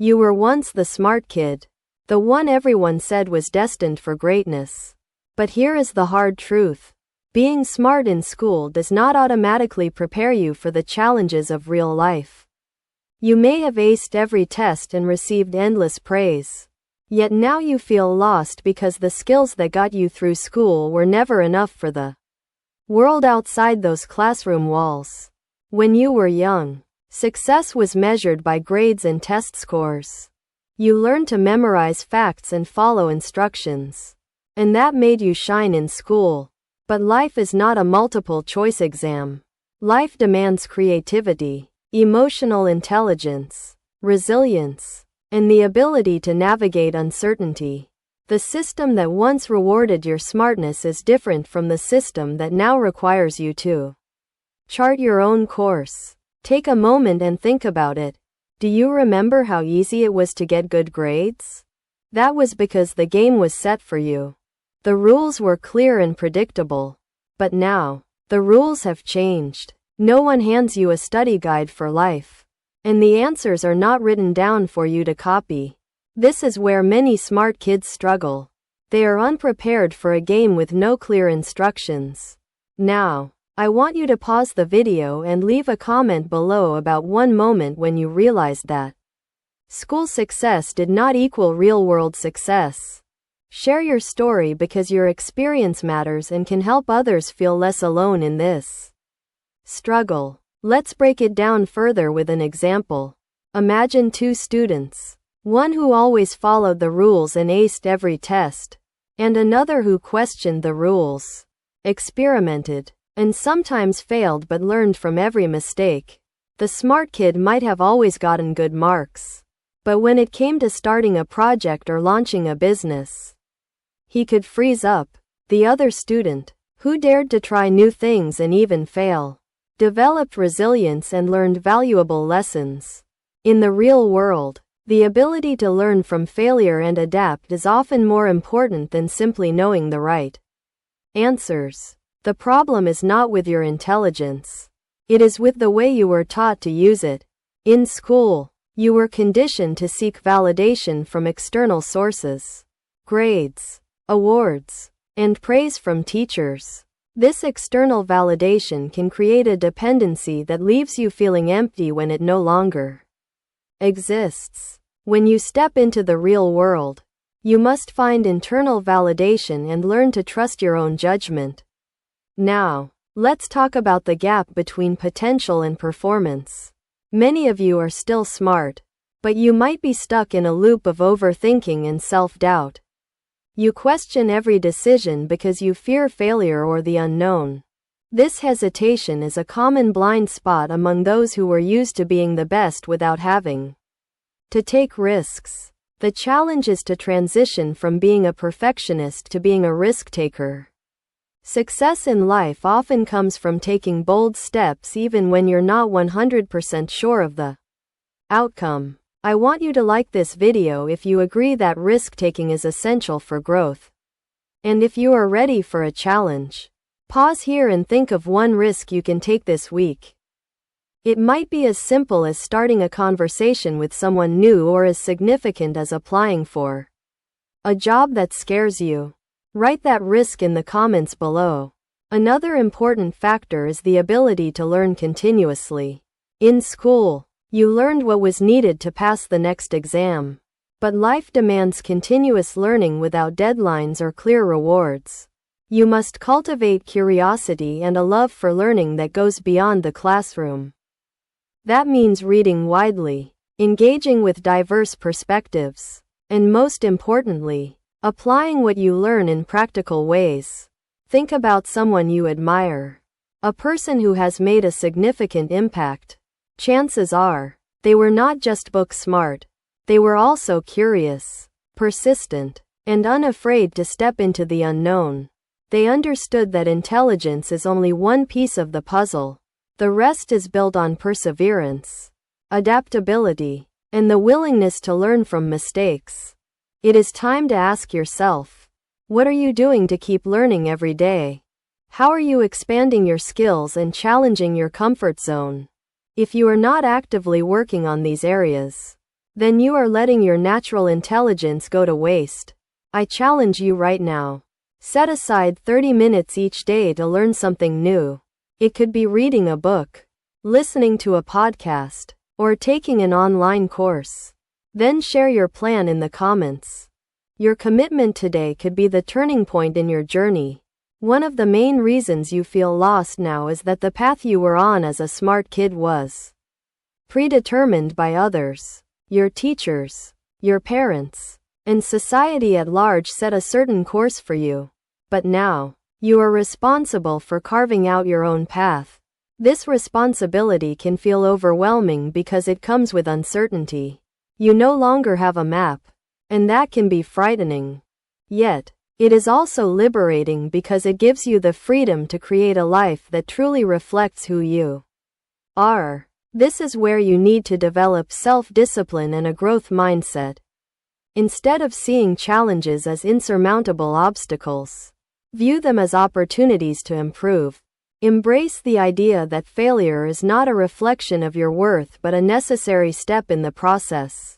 You were once the smart kid, the one everyone said was destined for greatness. But here is the hard truth. Being smart in school does not automatically prepare you for the challenges of real life. You may have aced every test and received endless praise. Yet now you feel lost because the skills that got you through school were never enough for the world outside those classroom walls. When you were young, success was measured by grades and test scores. You learned to memorize facts and follow instructions. And that made you shine in school. But life is not a multiple-choice exam. Life demands creativity, emotional intelligence, resilience, and the ability to navigate uncertainty. The system that once rewarded your smartness is different from the system that now requires you to chart your own course. Take a moment and think about it. Do you remember how easy it was to get good grades? That was because the game was set for you. The rules were clear and predictable. But now, the rules have changed. No one hands you a study guide for life. And the answers are not written down for you to copy. This is where many smart kids struggle. They are unprepared for a game with no clear instructions. Now, I want you to pause the video and leave a comment below about one moment when you realized that school success did not equal real-world success. Share your story because your experience matters and can help others feel less alone in this struggle. Let's break it down further with an example. Imagine two students. One who always followed the rules and aced every test, and another who questioned the rules, experimented, and sometimes failed but learned from every mistake. The smart kid might have always gotten good marks. But when it came to starting a project or launching a business, he could freeze up. The other student, who dared to try new things and even fail, developed resilience and learned valuable lessons. In the real world, the ability to learn from failure and adapt is often more important than simply knowing the right answers. The problem is not with your intelligence. It is with the way you were taught to use it. In school, you were conditioned to seek validation from external sources. Grades, awards, and praise from teachers. This external validation can create a dependency that leaves you feeling empty when it no longer exists. When you step into the real world, you must find internal validation and learn to trust your own judgment. Now, let's talk about the gap between potential and performance. Many of you are still smart, but you might be stuck in a loop of overthinking and self-doubt. You question every decision because you fear failure or the unknown. This hesitation is a common blind spot among those who were used to being the best without having to take risks. The challenge is to transition from being a perfectionist to being a risk-taker. Success in life often comes from taking bold steps even when you're not 100% sure of the outcome. I want you to like this video if you agree that risk-taking is essential for growth. And if you are ready for a challenge, pause here and think of one risk you can take this week. It might be as simple as starting a conversation with someone new or as significant as applying for a job that scares you. Write that risk in the comments below. Another important factor is the ability to learn continuously. In school, you learned what was needed to pass the next exam. But life demands continuous learning without deadlines or clear rewards. You must cultivate curiosity and a love for learning that goes beyond the classroom. That means reading widely, engaging with diverse perspectives, and most importantly, applying what you learn in practical ways. Think about someone you admire, a person who has made a significant impact. Chances are, they were not just book smart, they were also curious, persistent, and unafraid to step into the unknown. They understood that intelligence is only one piece of the puzzle. The rest is built on perseverance, adaptability, and the willingness to learn from mistakes. It is time to ask yourself, what are you doing to keep learning every day? How are you expanding your skills and challenging your comfort zone? If you are not actively working on these areas, then you are letting your natural intelligence go to waste. I challenge you right now. Set aside 30 minutes each day to learn something new. It could be reading a book, listening to a podcast, or taking an online course. Then share your plan in the comments. Your commitment today could be the turning point in your journey. One of the main reasons you feel lost now is that the path you were on as a smart kid was predetermined by others. Your teachers, your parents, and society at large set a certain course for you. But now, you are responsible for carving out your own path. This responsibility can feel overwhelming because it comes with uncertainty. You no longer have a map, and that can be frightening. Yet, it is also liberating because it gives you the freedom to create a life that truly reflects who you are. This is where you need to develop self-discipline and a growth mindset. Instead of seeing challenges as insurmountable obstacles, view them as opportunities to improve. Embrace the idea that failure is not a reflection of your worth but a necessary step in the process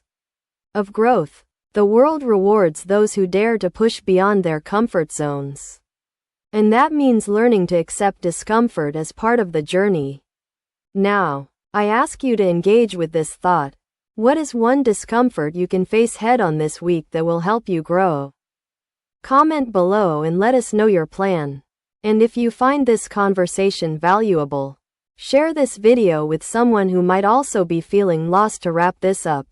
of growth. The world rewards those who dare to push beyond their comfort zones. And that means learning to accept discomfort as part of the journey. Now, I ask you to engage with this thought. What is one discomfort you can face head-on this week that will help you grow? Comment below and let us know your plan. And if you find this conversation valuable, share this video with someone who might also be feeling lost. To wrap this up,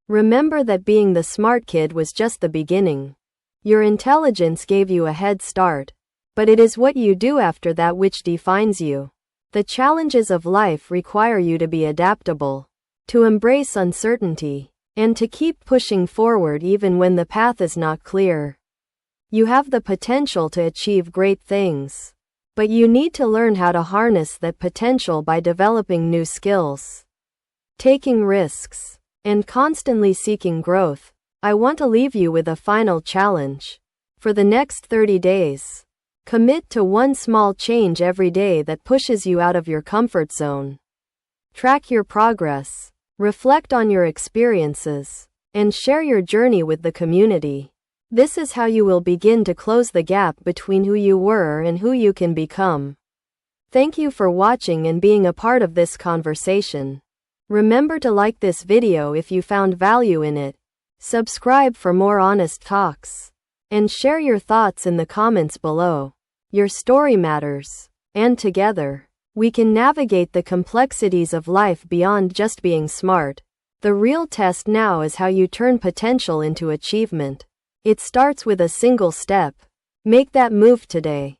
remember that being the smart kid was just the beginning. Your intelligence gave you a head start, but it is what you do after that which defines you. The challenges of life require you to be adaptable, to embrace uncertainty, and to keep pushing forward even when the path is not clear. You have the potential to achieve great things, but you need to learn how to harness that potential by developing new skills, taking risks, and constantly seeking growth. I want to leave you with a final challenge. For the next 30 days, commit to one small change every day that pushes you out of your comfort zone. Track your progress, reflect on your experiences, and share your journey with the community. This is how you will begin to close the gap between who you were and who you can become. Thank you for watching and being a part of this conversation. Remember to like this video if you found value in it, subscribe for more honest talks, and share your thoughts in the comments below. Your story matters, and together, we can navigate the complexities of life beyond just being smart. The real test now is how you turn potential into achievement. It starts with a single step. Make that move today.